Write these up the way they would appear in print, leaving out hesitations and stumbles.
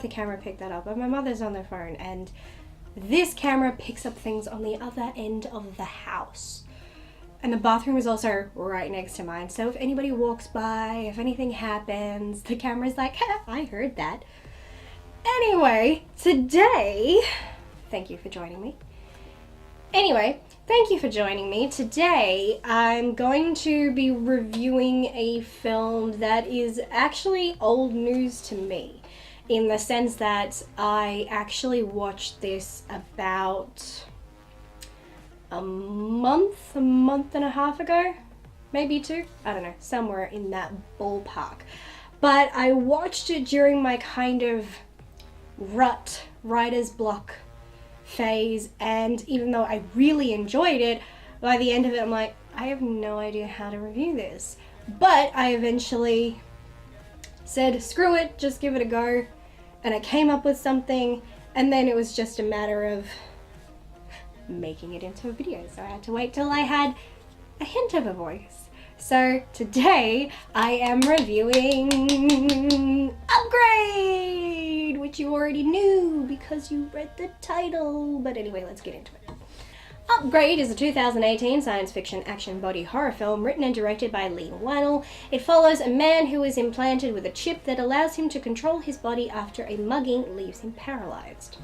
the camera picked that up, but my mother's on the phone, and this camera picks up things on the other end of the house. And the bathroom is also right next to mine, so if anybody walks by, if anything happens, the camera's like, I heard that. Anyway, today, thank you for joining me. Today, I'm going to be reviewing a film that is actually old news to me, in the sense that I actually watched this about a month and a half ago, maybe two, I don't know, somewhere in that ballpark. But I watched it during my kind of writer's block phase, and even though I really enjoyed it, by the end of it I'm like, I have no idea how to review this. But I eventually said, screw it, just give it a go, and I came up with something, and then it was just a matter of making it into a video, so I had to wait till I had a hint of a voice. So today I am reviewing Upgrade, which you already knew because you read the title, but anyway, let's get into it. Upgrade is a 2018 science fiction action body horror film written and directed by Lee Wannell. It follows a man who is implanted with a chip that allows him to control his body after a mugging leaves him paralyzed.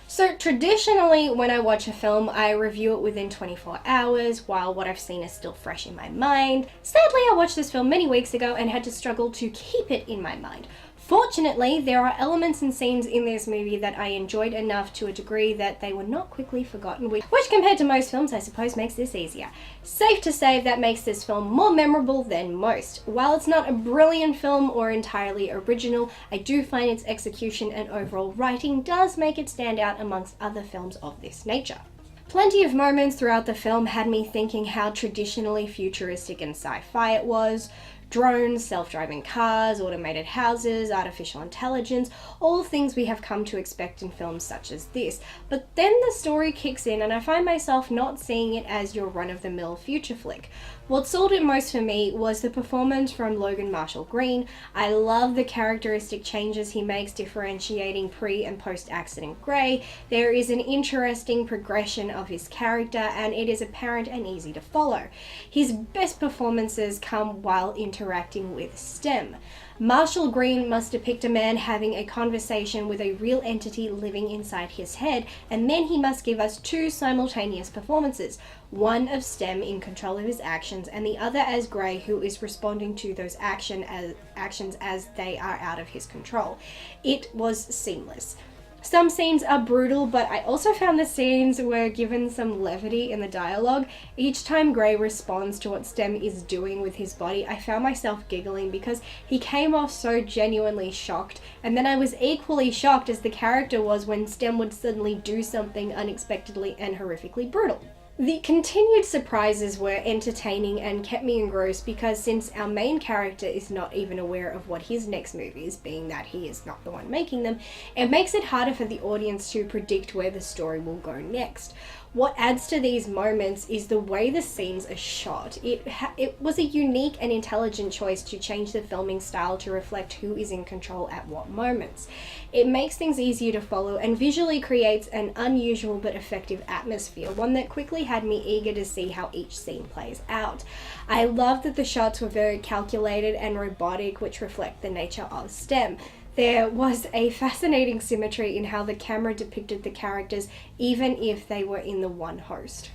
So traditionally, when I watch a film, I review it within 24 hours, while what I've seen is still fresh in my mind. Sadly, I watched this film many weeks ago and had to struggle to keep it in my mind. Fortunately, there are elements and scenes in this movie that I enjoyed enough to a degree that they were not quickly forgotten, which compared to most films I suppose makes this easier. Safe to say that makes this film more memorable than most. While it's not a brilliant film or entirely original, I do find its execution and overall writing does make it stand out amongst other films of this nature. Plenty of moments throughout the film had me thinking how traditionally futuristic and sci-fi it was. Drones, self-driving cars, automated houses, artificial intelligence, all things we have come to expect in films such as this. But then the story kicks in and I find myself not seeing it as your run-of-the-mill future flick. What sold it most for me was the performance from Logan Marshall Green. I love the characteristic changes he makes differentiating pre- and post-accident Grey. There is an interesting progression of his character and it is apparent and easy to follow. His best performances come while interacting with STEM. Marshall Green must depict a man having a conversation with a real entity living inside his head, and then he must give us two simultaneous performances, one of STEM in control of his actions and the other as Grey, who is responding to those actions as they are out of his control. It was seamless. Some scenes are brutal, but I also found the scenes were given some levity in the dialogue. Each time Grey responds to what STEM is doing with his body, I found myself giggling because he came off so genuinely shocked, and then I was equally shocked as the character was when STEM would suddenly do something unexpectedly and horrifically brutal. The continued surprises were entertaining and kept me engrossed because since our main character is not even aware of what his next move is, being that he is not the one making them, it makes it harder for the audience to predict where the story will go next. What adds to these moments is the way the scenes are shot. It was a unique and intelligent choice to change the filming style to reflect who is in control at what moments. It makes things easier to follow and visually creates an unusual but effective atmosphere, one that quickly had me eager to see how each scene plays out. I love that the shots were very calculated and robotic, which reflect the nature of STEM. There was a fascinating symmetry in how the camera depicted the characters, even if they were in the one host.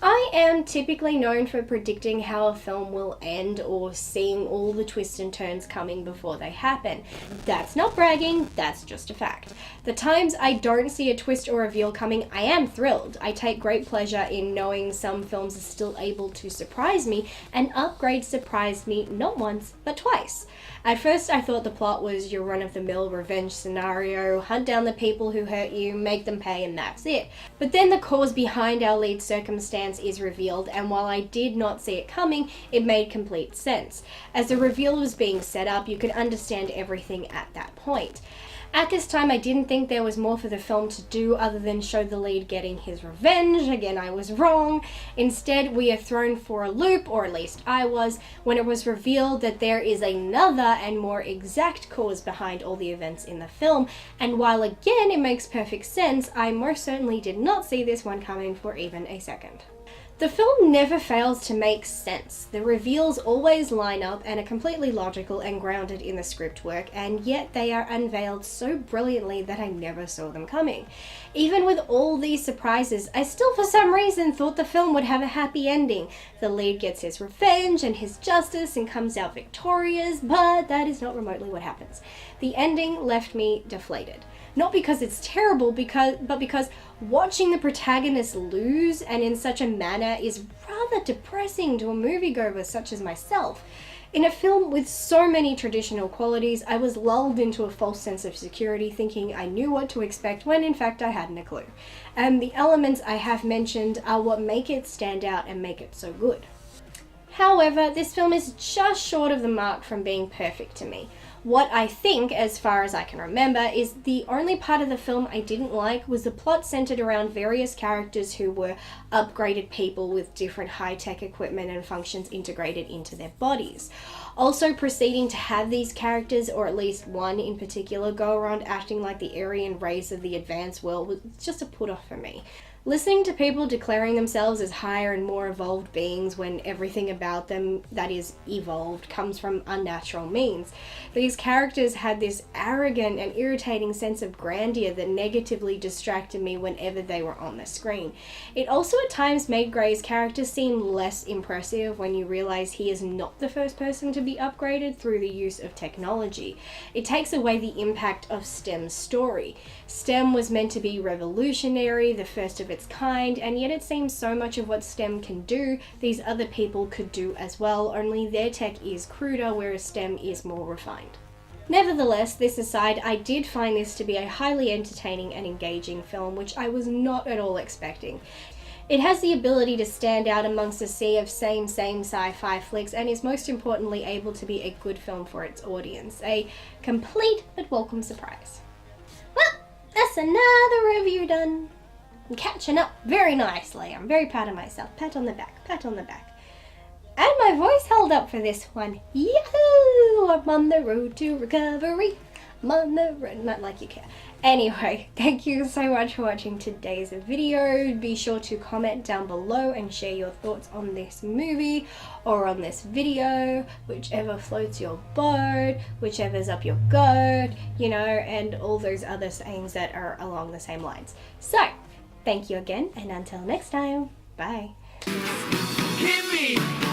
I am typically known for predicting how a film will end or seeing all the twists and turns coming before they happen. That's not bragging, that's just a fact. The times I don't see a twist or reveal coming, I am thrilled. I take great pleasure in knowing some films are still able to surprise me, and Upgrade surprised me not once, but twice. At first I thought the plot was your run-of-the-mill revenge scenario, hunt down the people who hurt you, make them pay, and that's it. But then the cause behind our lead circumstance is revealed, and while I did not see it coming, it made complete sense. As the reveal was being set up, you could understand everything at that point. At this time, I didn't think there was more for the film to do other than show the lead getting his revenge. Again, I was wrong. Instead, we are thrown for a loop, or at least I was, when it was revealed that there is another and more exact cause behind all the events in the film. And while again, it makes perfect sense, I most certainly did not see this one coming for even a second. The film never fails to make sense. The reveals always line up and are completely logical and grounded in the script work, and yet they are unveiled so brilliantly that I never saw them coming. Even with all these surprises, I still for some reason thought the film would have a happy ending. The lead gets his revenge and his justice and comes out victorious, but that is not remotely what happens. The ending left me deflated. Not because it's terrible, but because watching the protagonist lose, and in such a manner, is rather depressing to a moviegoer such as myself. In a film with so many traditional qualities, I was lulled into a false sense of security, thinking I knew what to expect when in fact I hadn't a clue. And the elements I have mentioned are what make it stand out and make it so good. However, this film is just short of the mark from being perfect to me. What I think, as far as I can remember, is the only part of the film I didn't like was the plot centered around various characters who were upgraded people with different high-tech equipment and functions integrated into their bodies. Also proceeding to have these characters, or at least one in particular, go around acting like the Aryan race of the advanced world was just a put-off for me. Listening to people declaring themselves as higher and more evolved beings when everything about them that is evolved comes from unnatural means. These characters had this arrogant and irritating sense of grandeur that negatively distracted me whenever they were on the screen. It also at times made Gray's character seem less impressive when you realize he is not the first person to be upgraded through the use of technology. It takes away the impact of STEM's story. STEM was meant to be revolutionary, the first of its kind, and yet it seems so much of what STEM can do, these other people could do as well, only their tech is cruder, whereas STEM is more refined. Nevertheless, this aside, I did find this to be a highly entertaining and engaging film, which I was not at all expecting. It has the ability to stand out amongst a sea of same sci-fi flicks, and is most importantly able to be a good film for its audience. A complete but welcome surprise. Well, that's another review done. I'm catching up very nicely. I'm very proud of myself. Pat on the back, pat on the back. And my voice held up for this one. Yahoo! I'm on the road to recovery. I'm on the road, not like you care. Anyway, thank you so much for watching today's video. Be sure to comment down below and share your thoughts on this movie or on this video, whichever floats your boat, whichever's up your goat, you know, and all those other sayings that are along the same lines. So, thank you again, and until next time, bye. Hit me!